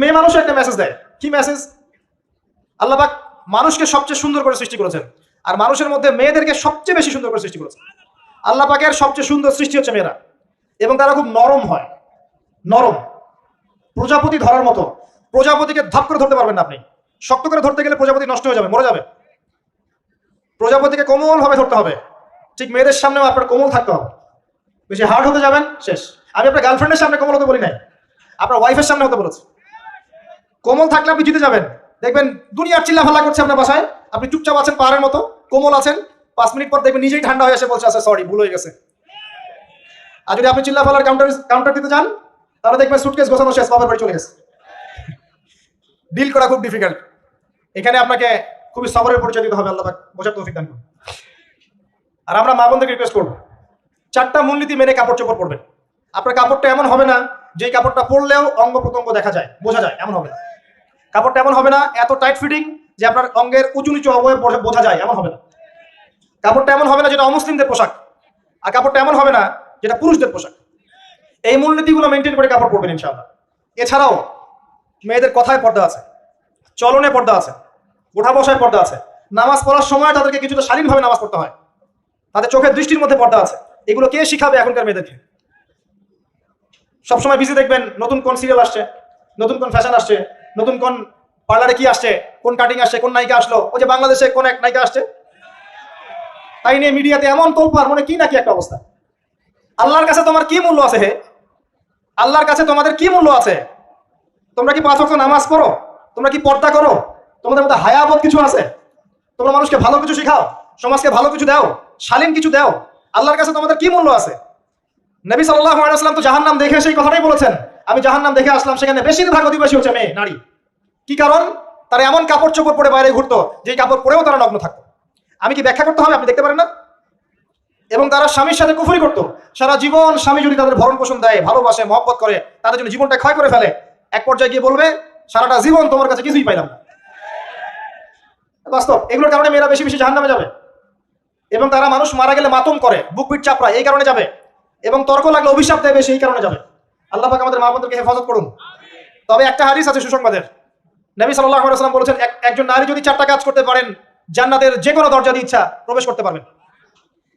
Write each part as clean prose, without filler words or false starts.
মেয়ে মানুষও একটা মেসেজ দেয়। কি মেসেজ? আল্লাহ পাক মানুষকে সবচেয়ে সুন্দর করে সৃষ্টি করেছেন, আর মানুষের মধ্যে মেয়েদেরকে সবচেয়ে বেশি সুন্দর করে সৃষ্টি করেছেন। আল্লাহ পাকের সবচেয়ে সুন্দর সৃষ্টি হচ্ছে মেয়েরা, এবং তারা খুব নরম হয়, নরম, প্রজাপতি ধরার মতো। প্রজাপতিকে ধাপ করে ধরতে পারবেন না আপনি, শক্ত করে ধরতে গেলে প্রজাপতি নষ্ট হয়ে যাবে, মরে যাবে। প্রজাপতিকে কোমল ভাবে ধরতে হবে, ঠিক মেয়েদের সামনেও আপনার কোমল থাকতে হবে। বেশি হার্ড হতে যাবেন, শেষ। আমি আপনার গার্লফ্রেন্ডের সামনে কোমল হতে বলি নাই, আপনার ওয়াইফের সামনে হতে বলেছি। কোমল থাকলে আপনি জিতে যাবেন। দেখবেন দুনিয়ার চিল্লাফাল্লা করছে আপনার বাসায়, আপনি চুপচাপ আছেন পাহাড়ের মতো, কোমল আছেন। 5 মিনিট পর দেখবেন নিজেই ঠান্ডা হয়ে এসে বলছে আচ্ছা সরি, ভুল হয়ে গেছে। আর যদি আপনি চিল্লাফাল্লার কাউন্টার দিতে যান, তাহলে দেখবেন সুটকেস গোছানো শেষ, বাবার বাড়ি চলে গেছে। ডিল করা খুব ডিফিকাল্ট। এখানে আপনাকে খুবই সবরের পরিচয় দিতে হবে। আল্লাহ পাক বোঝার তৌফিক দান করুন। আর আমরা মা বোনদেরকে রিকোয়েস্ট করবো, 4টা মূলনীতি মেনে কাপড় চোপড় পরবেন। আপনার কাপড়টা এমন হবে না যে কাপড়টা পরলেও অঙ্গ প্রত্যঙ্গ দেখা যায়, বোঝা যায়, এমন হবে না। কাপড়টা এমন হবে না এত টাইট ফিটিং যে আপনার অঙ্গের উঁচু নিচু অবয়ব বোঝা যায়, এমন হবে না। কাপড়টা এমন হবে না যেটা অমুসলিমদের পোশাক, আর কাপড়টা এমন হবে না যেটা পুরুষদের পোশাক। এই মূলনীতিগুলো মেনটেন করে কাপড় পরবেন ইনশাআল্লাহ। এছাড়াও মেয়েদের কথায় পর্দা আছে, চলনে পর্দা আছে, ওঠা বসায় পর্দা আছে। নামাজ পড়ার সময় তাদেরকে কিছুটা শালীনভাবে নামাজ পড়তে হয়, তাদের চোখের দৃষ্টির মধ্যে পর্দা আছে। এগুলো কে শিখাবে এখনকার মেয়েদেরকে? সবসময় বিজি দেখবেন নতুন কোন সিরিয়াল আসছে, নতুন কোন ফ্যাশন আসছে, নতুন কোন পার্লারে কি আসছে, কোন কাটিং আসছে, কোন নায়িকা আসলো। ওই যে বাংলাদেশে কোন এক নায়িকা আসছে, তাই নিয়ে মিডিয়াতে এমন তোলপাড়, মনে কি নাকি একটা অবস্থা। আল্লাহর কাছে তোমার কি মূল্য আছে হে? আল্লাহর কাছে তোমাদের কি মূল্য আছে? তোমরা কি 5 ওয়াক্ত নামাজ পড়ো? তোমরা কি পর্দা করো? তোমাদের মধ্যে হায়াবোধ কিছু আছে? তোমরা মানুষকে ভালো কিছু শেখাও, সমাজকে ভালো কিছু দাও, শালীন কিছু দাও। আল্লাহর কাছে তোমাদের কি মূল্য আছে? নবী সাল্লাল্লাহু আলাইহি ওয়াসাল্লাম তো জাহান্নাম দেখে সেই কথাটাই বলেছেন, আমি জাহান্নাম দেখে আসলাম, সেখানে বেশিরভাগ অধিবাসী হচ্ছে মেয়ে, নারী। কি কারণ? তারা এমন কাপড় চোপড় পরে বাইরে ঘুরতো যে কাপড় পরেও তারা নগ্ন থাকতো। আমি কি ব্যাখ্যা করতে হবে? আপনি দেখতে পারেন না? এবং তারা স্বামীর সাথে কুফরি করতো সারা জীবন। স্বামী যদি তাদের ভরণ পোষণ দেয়, ভালোবাসে, মহব্বত করে, তাদের জন্য জীবনটা ক্ষয় করে ফেলে, এক পর্যায়ে গিয়ে বলবে সারাটা জীবন তোমার কাছে কিছুই পাইলাম না। বাস্তব। এগুলোর কারণে মেয়েরা বেশি বেশি জাহান্নামে যাবে। এবং তারা মানুষ মারা গেলে মাতম করে, বুক পিট চাপড়ায়, এই কারণে যাবে। এবং তর্ক লাগলে অভিশাপ দেবে, সেই কারণে যাবে। আল্লাহ পাক আমাদের মা বোনদেরকে হেফাজত করুন। তবে একটা হাদিস আছে সুসংবাদের। নবী সাল্লাল্লাহু আলাইহি ওয়াসাল্লাম বলেছেন, একজন নারী যদি 4টা কাজ করতে পারেন, জান্নাতের যে কোনো দরজা দিয়ে ইচ্ছা প্রবেশ করতে পারবেন।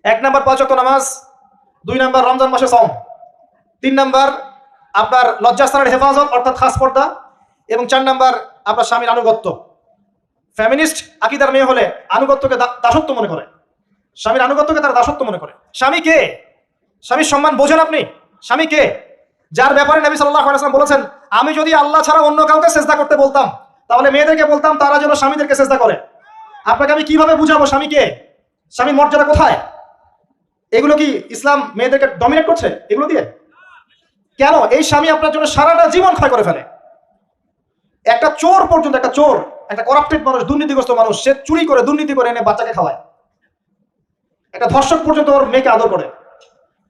1 নাম্বার 5 ওয়াক্ত নামাজ, 2 নাম্বার রমজান মাসে সওম, 3 নাম্বার আপনার লজ্জাস্থানের হেফাজত অর্থাৎ খাস পর্দা, এবং 4 নাম্বার আপনার স্বামীর আনুগত্য। ফেমিনিস্ট আকীদার মেয়ে হলে আনুগত্যকে দাসত্ব মনে করে, স্বামীর আনুগত্যকে তারা দাসত্ব মনে করে। স্বামী কে? স্বামীর সম্মান বোঝেন আপনি? স্বামী কে? যার ব্যাপারে নবী সাল্লাল্লাহু আলাইহি ওয়াসাল্লাম বলেছেন, আমি যদি আল্লাহ ছাড়া অন্য কাউকে সিজদা করতে বলতাম, তাহলে মেয়েদেরকে বলতাম তারা যেন স্বামীদেরকে সিজদা করে। আপনাকে আমি কিভাবে বুঝাবো স্বামী কে, স্বামীর মর্যাদা কোথায়? এগুলো কি ইসলাম মেয়েদেরকে ডমিনেট করছে এগুলো দিয়ে? কেন? এই স্বামী আপনার জন্য সারাটা জীবন ক্ষয় করে ফেলে। একটা চোর পর্যন্ত, একটা চোর, একটা করাপ্টেড মানুষ, দুর্নীতিগ্রস্ত মানুষ, সে চুরি করে, দুর্নীতি করে এনে বাচ্চাকে খাওয়ায়। একটা ধর্ষক পর্যন্ত ওর মেয়েকে আদর করে।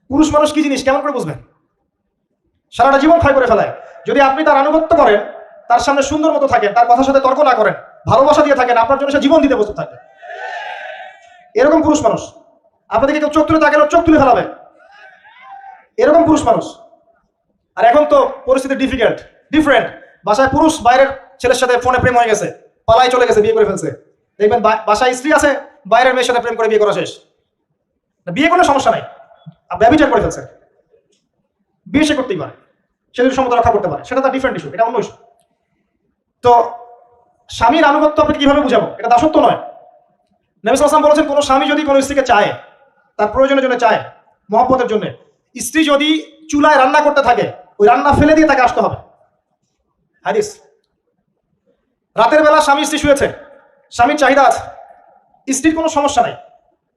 পুরুষ মানুষ কি জিনিস কেমন করে বুঝবেন? সারাটা জীবন ক্ষয় করে ফেলায়। যদি আপনি তার আনুগত্য করেন, তার সামনে সুন্দর মতো থাকেন, তার কথার সাথে তর্ক না করেন, ভালোবাসা দিয়ে থাকেন, আপনার জন্য সে জীবন দিতে প্রস্তুত থাকবে। এরকম পুরুষ মানুষ। আপনাদেরকে কেউ চোখ তুলে তাকালে চোখ তুলে ফেলাবে, এরকম পুরুষ মানুষ। আর এখন তো পরিস্থিতি ডিফারেন্ট। বাসায় পুরুষ বাইরের ছেলের সাথে ফোনে প্রেম হয়ে গেছে, পালাই চলে গেছে, বিয়ে করে ফেলছে। দেখবেন বাসায় স্ত্রী আছে, বাইরের মেয়ের সাথে প্রেম করে বিয়ে করা শেষ। বিয়ে কোনো সমস্যা নাই, ব্যভিচার করে ফেলছে, বিয়ে সে করতেই পারে, সে যদি সমতা রক্ষা করতে পারে, সেটা তার ডিফারেন্ট ইস্যু, এটা অন্য ইস্যু। তো স্বামীর আনুগত্য আপনাকে কিভাবে বুঝাবো? এটা দাসত্ব নয়। নবী সাল্লাল্লাহু আলাইহি ওয়াসাল্লাম বলেছেন, কোনো স্বামী যদি কোনো স্ত্রীকে চায়, তার প্রয়োজনের জন্য চায়, মহব্বতের জন্য, স্ত্রী যদি চুলায় রান্না করতে থাকে, ওই রান্না ফেলে দিয়ে তাকে আসতে হবে। হাদিস। রাতের বেলা স্বামী স্ত্রী শুয়েছে, স্বামীর চাহিদা আছে, স্ত্রীর কোনো সমস্যা নাই,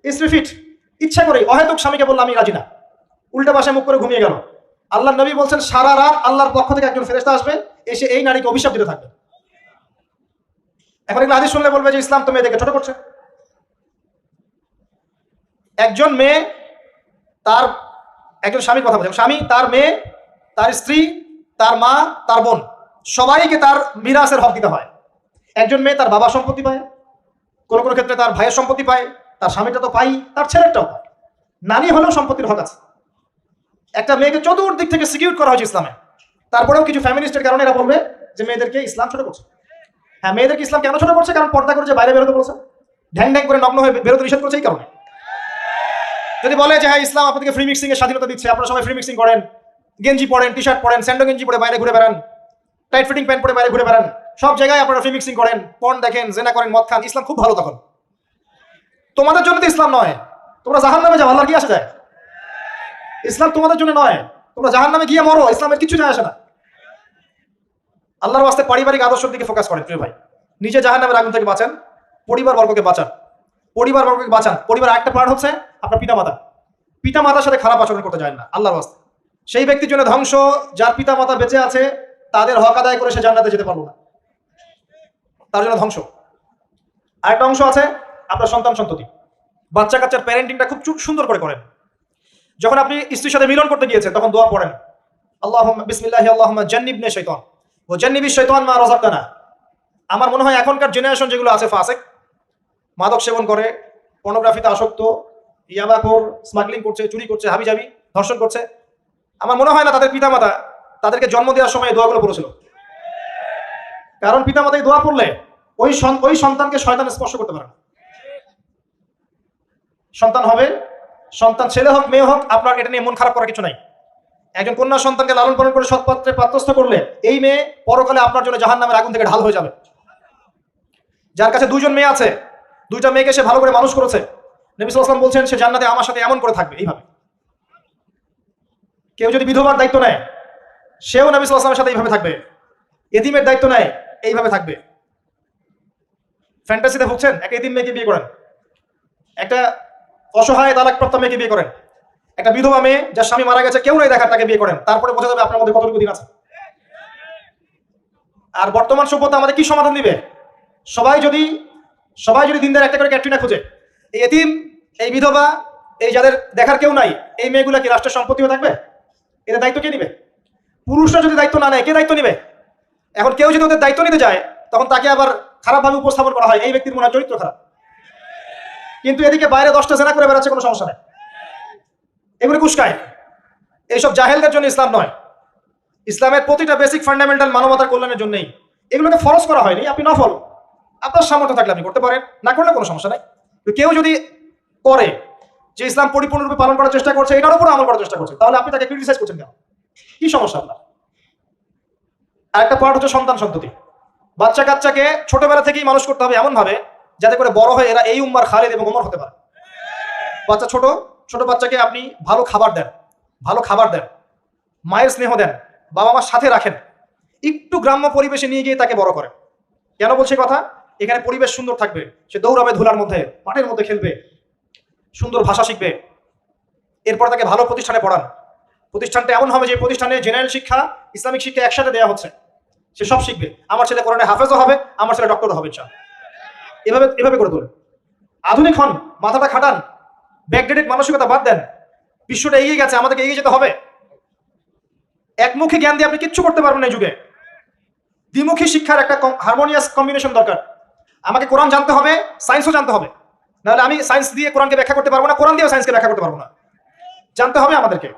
স্ত্রী ফিট, ইচ্ছা করে অহেতুক স্বামীকে বললো আমি রাজি না, উল্টা পাশে মুখ করে ঘুমিয়ে গেল। আল্লাহ নবী বলছেন সারা রাত আল্লাহর পক্ষ থেকে একজন ফেরেশতা আসবে, এসে এই নারীকে অভিশাপ দিতে থাকবে। এখন এগুলো হাদিস শুনলে বলবে যে ইসলাম তো মেয়েদেরকে ছোট করছে। একজন মেয়ে তার একজন স্বামীর কথা বলছে, স্বামী তার মেয়ে, তার স্ত্রী, তার মা, তার বোন, সবাইকে তার মিরাসের হক দিতে হয়। একজন মেয়ে তার বাবা সম্পত্তি পায়, কোনো কোনো ক্ষেত্রে তার ভাইয়ের সম্পত্তি পায়, তার স্বামীটা তো পাই, তার ছেলেরটাও পায়, নারী হলেও সম্পত্তির হক আছে। একটা মেয়েকে চতুর্দিক থেকে সিকিউর করা হয়েছে ইসলামে। তারপরেও কিছু ফ্যামিলিস্টের কারণে এরা বলবে যে মেয়েদেরকে ইসলাম ছোট করছে। হ্যাঁ, মেয়েদেরকে ইসলাম কেন ছোট করছে? কারণ পর্দা করে যে বাইরে বেরোতে বলছে, ঢ্যাং ঢ্যাং করে নগ্ন হয়ে বেরোতে নিষেধ করছে, এই কারণে। যদি বলে যে হ্যাঁ ইসলাম আপনাদেরকে ফ্রি মিক্সিং এর স্বাধীনতা দিচ্ছে, আপনারা সবাই ফ্রি মিক্সিং করেন, গেঞ্জি পরেন, টি শার্ট পরেন, স্যান্ডো গেঞ্জি পরে বাইরে ঘুরে বেড়ান, টাইট ফিটিং প্যান্ট পরে বাইরে ঘুরে বেড়ান, সব জায়গায় আপনারা ফ্রি মিক্সিং করেন, পর্ন দেখেন, জেনা করেন, মদ খান, ইসলাম খুব ভালো। তখন তোমাদের জন্য তো ইসলাম নয়, তোমরা জাহান্নামে যাও, আল্লাহর কি আসে যায়? ইসলাম তোমাদের জন্য নয়, তোমরা জাহান্নামে গিয়ে মরো, ইসলামের কিছু যায় আসে না। আল্লাহর ওয়াস্তে পারিবারিক আদর্শের দিকে ফোকাস করেন প্রিয় ভাই। নিজে জাহান্নামের আগুন থেকে বাঁচান, পরিবার বর্গকে বাঁচান, পরিবার বর্গকে বাঁচান। পরিবার একটা পার্ট হচ্ছে আপনার পিতামাতা। পিতামাতার সাথে খারাপ আচরণ করতে যায় না আল্লাহর ওয়াস্তে। সেই ব্যক্তির জন্য ধ্বংস যার পিতামাতা বেঁচে আছে, তাদের হক আদায় করে সে জান্নাতে যেতে পারলো না, তার জন্য ধ্বংস। আরেকটা অংশ আছে আপনার সন্তান সন্ততি। বাচ্চা কাচ্চার প্যারেন্টিংটা খুব সুন্দর করে করেন। যখন আপনি স্ত্রীর সাথে মিলন করতে গিয়েছেন তখন দোয়া পড়েন, আল্লাহুম্মা বিসমিল্লাহি আল্লাহুম্মা জান্নিবনি শাইতান ওয়া জান্নিবিশ শাইতান মা রাযাকতানা। আমার মনে হয় এখনকার জেনারেশন যেগুলো আছে ফাসিক, মাদক সেবন করে, পর্নোগ্রাফিতে আসক্ত, ইয়াবাখোর, স্মাগলিং করছে, চুরি করছে, হাবিজাবি, ধর্ষণ করছে, আমার মনে হয় না তাদের পিতামাতা তাদেরকে জন্ম দেওয়ার সময় দোয়াগুলো পড়েছিল। কারণ পিতামাতা এই দোয়া পড়লে ওই সন্তানকে শয়তান স্পর্শ করতে পারে না। সন্তান হবে, সন্তান ছেলে হোক মেয়ে হোক, আপনার এটা নিয়ে মন খারাপ করার কিছু নাই। একজন কন্যা সন্তানকে লালন পালন করে সৎ পাত্রে পাত্রস্থ করলে এই মেয়ে পরকালে আপনার জন্য জাহান্নামের আগুন থেকে ঢাল হয়ে যাবে। যার কাছে দুইজন মেয়ে আছে, দুইটা মেয়েকে সে ভালো করে মানুষ করেছে, নবী সাল্লাল্লাহু আলাইহি ওয়াসাল্লাম বলছেন সে জান্নাতে আমার সাথে এমন করে থাকবে, এইভাবে। কেউ যদি বিধবার দায়িত্ব নেয়, সেও নবী সাল্লাল্লাহু আলাইহি ওয়াসাল্লামের সাথে এইভাবে থাকবে। এতিমের দায়িত্ব নেয়, এইভাবে থাকবে। ফ্যান্টাসিতে ভুগছেন, একটা এতিম মেয়েকে বিয়ে করেন, একটা অসহায় তালাকপ্রাপ্ত মেয়েকে বিয়ে করেন, একটা বিধবা মেয়ে যার স্বামী মারা গেছে, কেউ নাই দেখার, তাকে বিয়ে করেন, তারপরে বোঝা যাবে আপনার মধ্যে কতটুকু দিন আছে। আর বর্তমান সভ্যতা আমাদের কি সমাধান দিবে? সবাই যদি দিনদার একটা করে ক্যাটরিনা খুঁজে, এই এতিম, এই বিধবা, এই যাদের দেখার কেউ নাই, এই মেয়েগুলা কি রাষ্ট্রের সম্পত্তি হয়ে থাকবে? এদের দায়িত্ব কে নিবে? পুরুষরা যদি দায়িত্ব না নেয়, কে দায়িত্ব নিবে? এখন কেউ যদি ওদের দায়িত্ব নিতে যায়, তখন তাকে আবার খারাপভাবে উপস্থাপন করা হয়, এই ব্যক্তির মনে হয় চরিত্র খারাপ। কিন্তু এদিকে বাইরে 10টা জেনা করে বেড়াচ্ছে, কোনো সমস্যা নেই, এগুলো কুস্কায়। এইসব জাহেলদের জন্য ইসলাম নয়। ইসলামের প্রতিটা বেসিক ফান্ডামেন্টাল মানবতার কল্যাণের জন্যই। এগুলোকে ফরজ করা হয়নি, আপনি নফল, আপনার সামর্থ্য থাকলে আপনি করতে পারেন, না করলে কোনো সমস্যা নাই। কেউ যদি করে যে ইসলাম পরিপূর্ণরূপে পালন করার চেষ্টা করছে, এটার উপর আমল করার চেষ্টা করছে, তাহলে আপনি তাকে ক্রিটিসাইজ করছেন কেন? কি সমস্যা আপনার? আরেকটা পার্ট হচ্ছে সন্তান সন্ততি। বাচ্চা কাচ্চাকে ছোটবেলা থেকেই মানুষ করতে হবে এমন ভাবে যাতে করে বড় হয়ে এরা এই উম্মার খালিদ এবং ওমর হতে পারে। বাচ্চা ছোট বাচ্চাকে আপনি ভালো খাবার দেন, মায়ের স্নেহ দেন, বাবা মার সাথে রাখেন, একটু গ্রাম্য পরিবেশে নিয়ে গিয়ে তাকে বড় করেন। কেন বলছি কথা? এখানে পরিবেশ সুন্দর থাকবে, সে দৌড়াবে ধুলার মধ্যে, মাঠের মধ্যে খেলবে, সুন্দর ভাষা শিখবে। এরপর তাকে ভালো প্রতিষ্ঠানে পড়ান। প্রতিষ্ঠানটা এমন হবে যে প্রতিষ্ঠানে জেনারেল শিক্ষা, ইসলামিক শিক্ষা একসাথে দেওয়া হচ্ছে, সে সব শিখবে। আমার ছেলে কোরআনে হাফেজও হবে, আমার ছেলে ডক্টরও হবে, এভাবে করে তোলেন। আধুনিক হন, মাথাটা খাটান, ব্যাকডেটেড মানসিকতা বাদ দেন। বিশ্বটা এগিয়ে গেছে, আমাদেরকে এগিয়ে যেতে হবে। একমুখী জ্ঞান দিয়ে আপনি কিচ্ছু করতে পারবেন না এই যুগে। দ্বিমুখী শিক্ষার একটা হারমোনিয়াস কম্বিনেশন দরকার। আমাকে কোরআন জানতে হবে, সায়েন্সও জানতে হবে, নাহলে আমি সায়েন্স দিয়ে কোরআনকে ব্যাখ্যা করতে পারবো না, কোরআন দিয়েও সায়েন্সকে ব্যাখ্যা করতে পারবো না। জানতে হবে আমাদেরকে।